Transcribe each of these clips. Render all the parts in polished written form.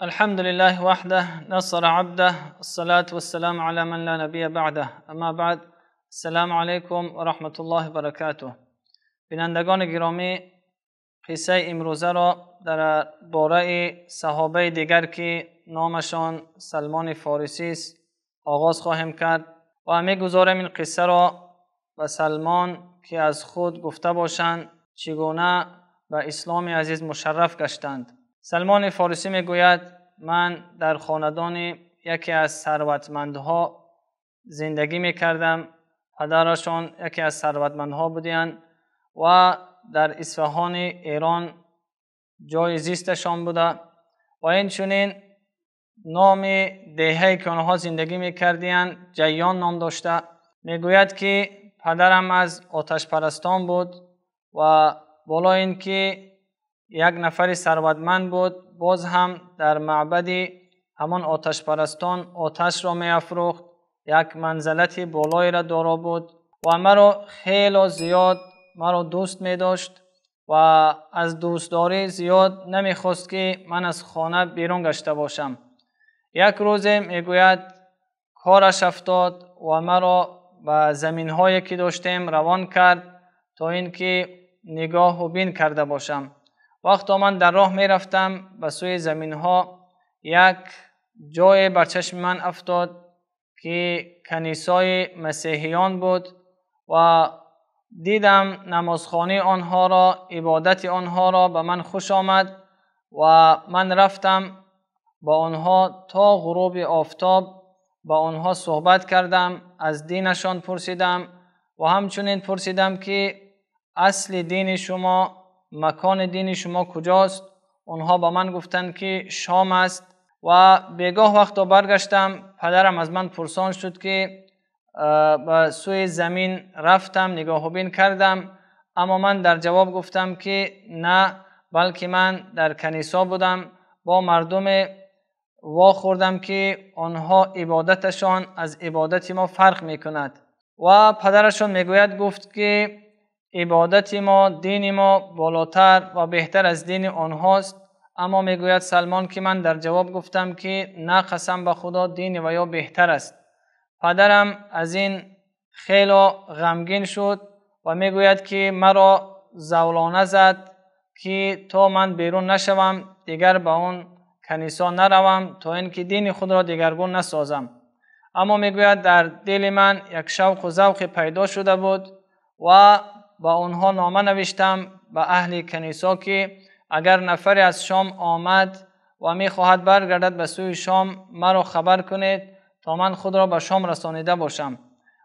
الحمد لله وحده نصر عبده الصلاة والسلام على من لا نبي بعده اما بعد السلام علیکم و رحمت الله و برکاته. بینندگان گرامی، قصه امروزه را در باره صحابه دیگر که نامشان سلمان فارسی است آغاز خواهیم کرد و می‌گذاریم این قصه را به سلمان که از خود گفته باشند چگونه به اسلام عزیز مشرف گشتند. سلمان فارسی میگوید من در خاندان یکی از ثروتمندها زندگی میکردم. پدرشان یکی از ثروتمندها بودند و در اصفهان ایران جای زیستشان بوده و این چنین نام دهه‌ای که آنها زندگی میکردند جیان نام داشته. میگوید که پدرم از آتش پرستان بود و بالا این که یک نفر ثروتمند بود باز هم در معبد همان آتش پرستان آتش را می افروخت. یک منزلت بالایی را دارا بود و مرا خیلی زیاد مرا دوست می داشت و از دوستداری زیاد نمی خواست که من از خانه بیرون گشته باشم. یک روز می گوید کارش افتاد و مرا به زمین هایی که داشتیم روان کرد تا اینکه نگاه و بین کرده باشم. وقتی من در راه می رفتم به سوی زمین ها یک جای بر چشم من افتاد که کنیسای مسیحیان بود و دیدم نمازخانه آنها را، عبادت آنها را به من خوش آمد و من رفتم با آنها تا غروب آفتاب با آنها صحبت کردم، از دینشان پرسیدم و همچنین پرسیدم که اصل دین شما، مکان دین شما کجاست؟ اونها با من گفتند که شام است و بیگاه وقت برگشتم پدرم از من پرسان شد که به سوی زمین رفتم نگاه و بین کردم، اما من در جواب گفتم که نه، بلکه من در کنیسا بودم با مردم واخوردم که آنها عبادتشان از عبادت ما فرق میکند و پدرشان میگوید گفت که عبادت ما، دین ما بالاتر و بهتر از دین آنهاست. اما میگوید سلمان که من در جواب گفتم که نه، قسم به خدا دین و یا بهتر است. پدرم از این خیلی غمگین شد و میگوید که مرا زولانه زد که تا من بیرون نشوم دیگر به اون کنیسا نروم تا اینکه دین خود را دیگرگون نسازم. اما میگوید در دل من یک شوق و ذوق پیدا شده بود و با اونها نامه نوشتم به اهل کنیسا که اگر نفری از شام آمد و میخواهد برگردد به سوی شام مرا خبر کنید تا من خود را به شام رسانیده باشم.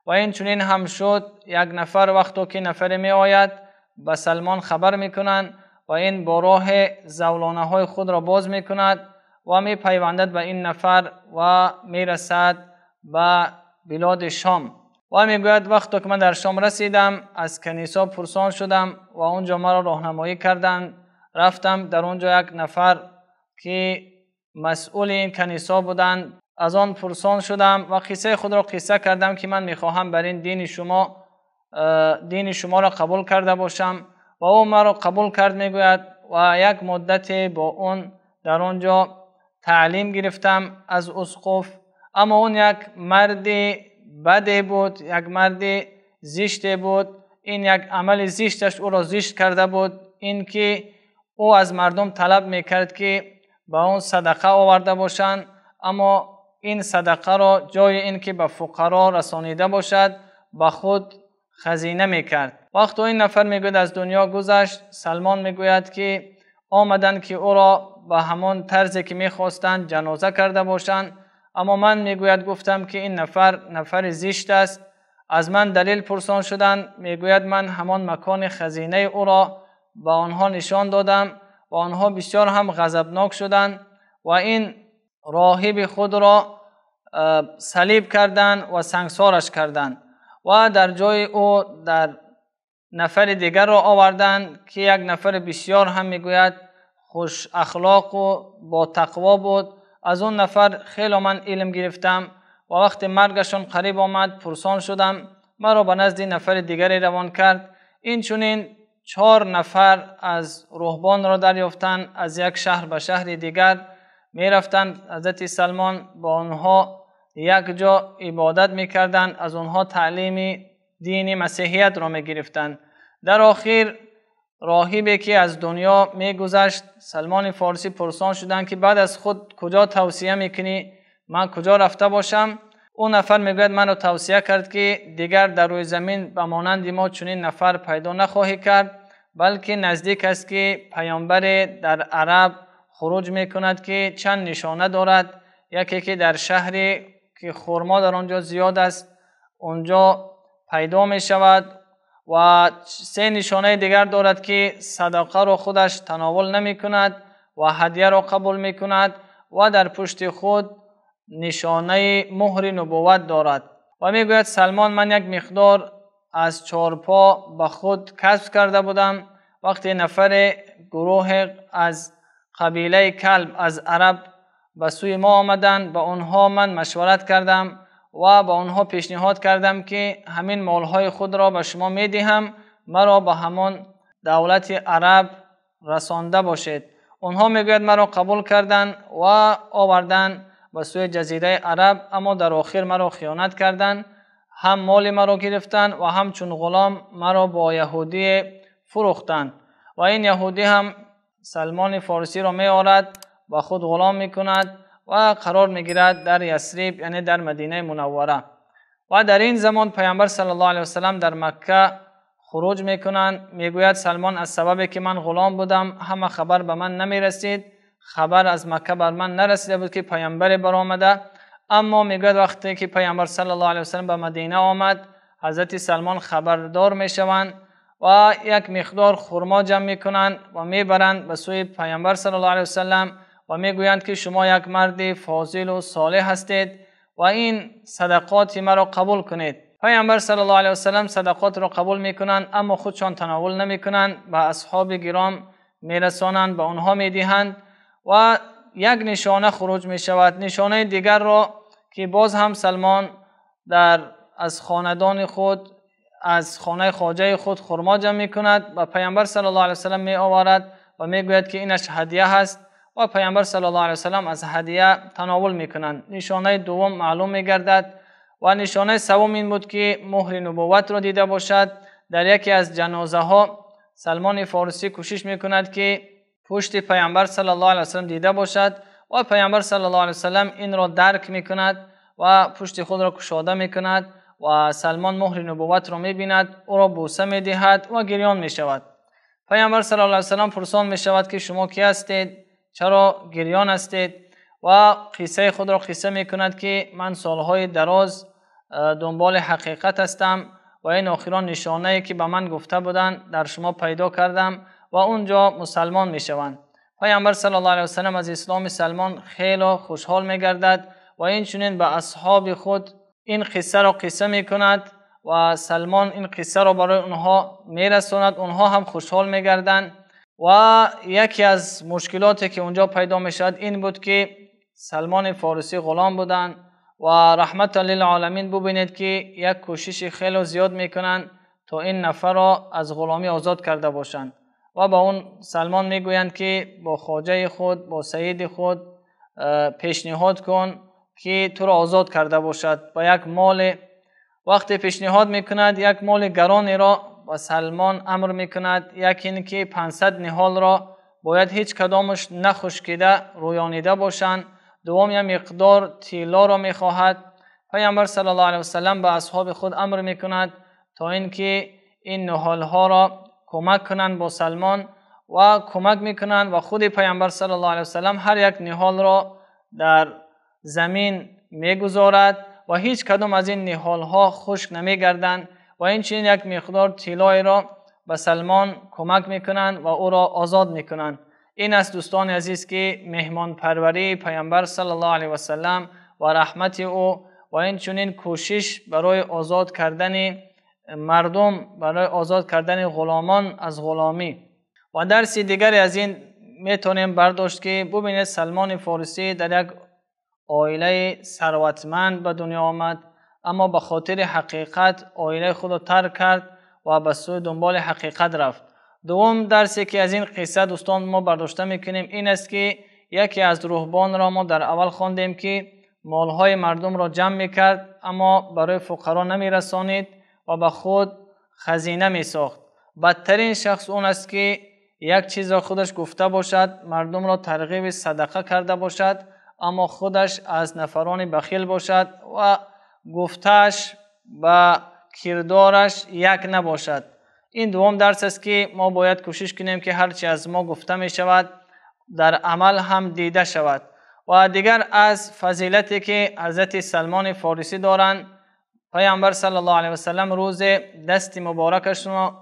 و این چنین هم شد. یک نفر وقتی که نفری می آید به سلمان خبر میکنند و این با راه زولانه های خود را باز میکند و می پیوندد به این نفر و میرسد به بلاد شام. و میگوید وقتی که من در شام رسیدم از کنیسا پرسان شدم و اونجا مرا راهنمایی کردند. رفتم در اونجا یک نفر که مسئول این کنیسا بودند از آن پرسان شدم و قصه خود را قصه کردم که من میخواهم بر این دین شما را قبول کرده باشم و او مرا قبول کرد. میگوید و یک مدت با اون در اونجا تعلیم گرفتم از اسقف. اما اون یک مرد بده بود، یک مرد زشت بود. این یک عمل زشتش او را زشت کرده بود، این که او از مردم طلب میکرد که با اون صدقه آورده باشند، اما این صدقه را جای این که به فقرا رسانیده باشد به خود خزینه میکرد. وقتی این نفر میگوید از دنیا گذشت، سلمان میگوید که آمدن که او را به همان طرزی که میخواستند جنازه کرده باشند. اما من میگوید گفتم که این نفر زشت است. از من دلیل پرسان شدند. میگوید من همان مکان خزینه او را به آنها نشان دادم و آنها بسیار هم غضبناک شدند و این راهب خود را صلیب کردند و سنگسارش کردند و در جای او در نفر دیگر را آوردند که یک نفر بسیار هم میگوید خوش اخلاق و با تقوا بود. از اون نفر خیلی من علم گرفتم و وقتی مرگشان قریب آمد پرسان شدم، مرا به نزد نفر دیگری روان کرد. این چنین 4 نفر از رهبان را دریافتند از یک شهر به شهر دیگر می رفتند حضرت سلمان با آنها یک جا عبادت می کردند، از آنها تعلیم دین مسیحیت را می گرفتند. در آخر راهبی که از دنیا می گذشت سلمان فارسی پرسان شدند که بعد از خود کجا توصیه میکنی من کجا رفته باشم؟ اون نفر میگوید من را توصیه کرد که دیگر در روی زمین به مانند ما چنین نفر پیدا نخواهی کرد، بلکه نزدیک است که پیامبر در عرب خروج میکند که چند نشانه دارد. یکی که در شهری که خرما در آنجا زیاد است اونجا پیدا می شود و 3 نشانه دیگر دارد که صدقه را خودش تناول نمی کند و هدیه را قبول می کند و در پشت خود نشانه مهر نبوت دارد. و می گوید سلمان من یک مقدار از چارپا به خود کسب کرده بودم. وقتی نفر گروه از قبیله کلب از عرب به سوی ما آمدند با آنها من مشورت کردم و با آنها پیشنهاد کردم که همین مالهای خود را به شما می دهم، مرا به همان دولت عرب رسانده باشید. آنها می گوید مرا قبول کردند و آوردند به سوی جزیره عرب، اما در آخر مرا خیانت کردند، هم مال مرا گرفتند و هم چون غلام مرا با یهودی فروختند و این یهودی هم سلمان فارسی را می آورد و خود غلام می کند و قرار می گیرد در یثرب یعنی در مدینه منوره. و در این زمان پیامبر صلی الله علیه و سلم در مکه خروج می کنند. می گوید سلمان از سببی که من غلام بودم همه خبر به من نمی رسید، خبر از مکه بر من نرسیده بود که پیامبر برآمده. اما می گوید وقتی که پیامبر صلی الله علیه و سلم به مدینه آمد حضرت سلمان خبردار می شوند و یک مقدار خرما جمع می کنند و می برند به سوی پیامبر صلی الله علیه و سلم و می گویند که شما یک مرد فاضل و صالح هستید و این صدقات مرا قبول کنید. پیامبر صلی الله علیه و سلم صدقات را قبول می کنند اما خودشان تناول نمی کنند، به اصحاب گرام می رسانند، به آنها می دهند و یک نشانه خروج می شود. نشانه دیگر را که باز هم سلمان از خاندان خود از خانه خواجه خود خرما جمع می کند و پیامبر صلی الله علیه و سلم می آورد و می گوید که اینش هدیه هست و پیامبر صلی الله علیه و سلم از هدیه تناول می کنند. نشانه دوم معلوم می گردد و نشانه سوم این بود که مهر نبوت را دیده باشد. در یکی از جنازه ها سلمان فارسی کوشش می کند که پشت پیامبر صلی الله علیه و سلم دیده باشد و پیامبر صلی الله علیه و سلم این را درک می کند و پشت خود را گشاده می کند و سلمان مهر نبوت را می بیند، او را بوسه می دهد و گریان می شود. پیامبر صلی الله علیه و سلم پرسان می شود که شما کی هستید؟ چرا گریان هستید؟ و قصه خود را قصه می کند که من سالهای دراز دنبال حقیقت هستم و این آخران نشانه‌ای که به من گفته بودند در شما پیدا کردم و اونجا مسلمان می شوند. پیامبر صلی الله علیه و سلم از اسلام سلمان خیلی خوشحال می گردد و این چنین به اصحاب خود این قصه را قصه می کند و سلمان این قصه را برای اونها می رساند، اونها هم خوشحال می گردند. و یکی از مشکلاتی که اونجا پیدا می شد این بود که سلمان فارسی غلام بودند و رحمت للعالمین ببینید که یک کوشش خیلی زیاد می کنند تا این نفر را از غلامی آزاد کرده باشند و با اون سلمان می گویند که با خواجه خود با سید خود پیشنهاد کن که تو را آزاد کرده باشد با یک مال. وقتی پیشنهاد می کند یک مال گرانی را و سلمان امر می کند، یکی این که 500 نهال را باید هیچ کدامش نخشکیده رویانیده باشند، دوم یک مقدار طلا را می خواهد. پیامبر صلی الله علیه و سلم به اصحاب خود امر می کند تا اینکه این نهال ها را کمک کنند با سلمان و کمک می کنند و خود پیامبر صلی الله علیه و سلم هر یک نهال را در زمین می گذارد و هیچ کدام از این نهال ها خشک نمی گردند و این چنین یک مقدار طلای را به سلمان کمک می کنند و او را آزاد می کنند. این است دوستان عزیز که مهمان پروری پیامبر صلی الله علیه و سلم و رحمت او و این چنین کوشش برای آزاد کردن مردم، برای آزاد کردن غلامان از غلامی. و درس دیگری از این میتونیم برداشت که ببینید سلمان فارسی در یک عائله ثروتمند به دنیا آمد اما به خاطر حقیقت عائله خود را ترک کرد و به سوی دنبال حقیقت رفت. دوم درسی که از این قصه دوستان ما برداشته میکنیم این است که یکی از روحبان را ما در اول خواندیم که مالهای مردم را جمع میکرد اما برای فقرا نمیرسانید و به خود خزینه میساخت. بدترین شخص اون است که یک چیز را خودش گفته باشد، مردم را ترغیب صدقه کرده باشد اما خودش از نفران بخیل باشد و گفتش و کردارش یک نباشد. این دوم درس است که ما باید کوشش کنیم که هرچی از ما گفته می شود در عمل هم دیده شود. و دیگر از فضیلتی که حضرت سلمان فارسی دارند، پیامبر صلی الله علیه و سلم روز دست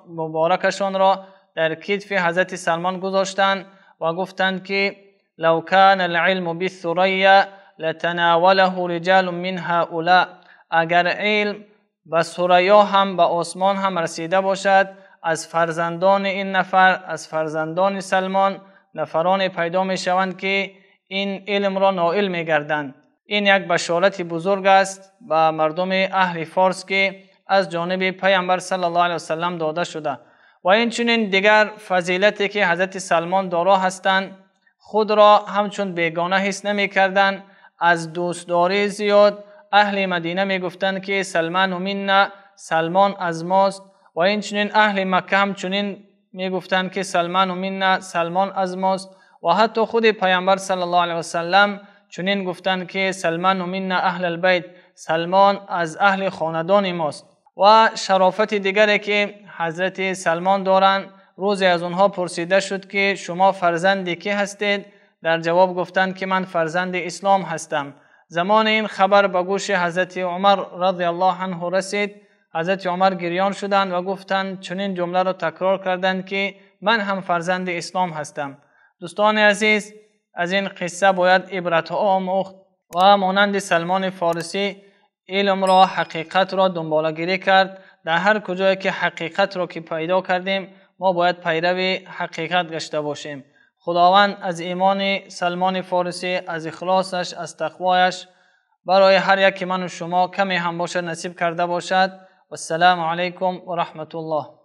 مبارکشان را در کتف حضرت سلمان گذاشتند و گفتند که لو کان العلم بالثریا لتناوله رجال من هؤلاء، اگر علم به ثریا هم به آسمان هم رسیده باشد، از فرزندان این نفر، از فرزندان سلمان نفران پیدا می شوند که این علم را نائل می گردند. این یک بشارت بزرگ است به مردم اهل فارس که از جانب پیامبر صلی الله علیه و سلم داده شده. و اینچنین دیگر فضیلتی که حضرت سلمان دارا هستند، خود را همچون بیگانه حس نمی کردند. از دوستداری زیاد اهل مدینه می گفتند که سلمان منا، سلمان از ماست. و اینچنین اهل مکه همچنین می گفتند که سلمان منا، سلمان از ماست. و حتی خود پیامبر صلی الله علیه و سلم چنین گفتند که سلمان منا اهل البیت، سلمان از اهل خاندان ماست. و شرافت دیگری که حضرت سلمان دارند، روزی از اونها پرسیده شد که شما فرزندی کی هستید؟ در جواب گفتند که من فرزند اسلام هستم. زمان این خبر به گوش حضرت عمر رضی الله عنه رسید. حضرت عمر گریان شدند و گفتند، چنین جمله را تکرار کردند که من هم فرزند اسلام هستم. دوستان عزیز، از این قصه باید عبرت آموخت و مانند سلمان فارسی علم را، حقیقت را دنبالگیری کرد. در هر کجایی که حقیقت را که پیدا کردیم ما باید پیرو حقیقت گشته باشیم. خداوند از ایمان سلمان فارسی، از اخلاصش، از تقوایش برای هر یک من و شما کمی هم باشد نصیب کرده باشد. و السلام علیکم و رحمت الله.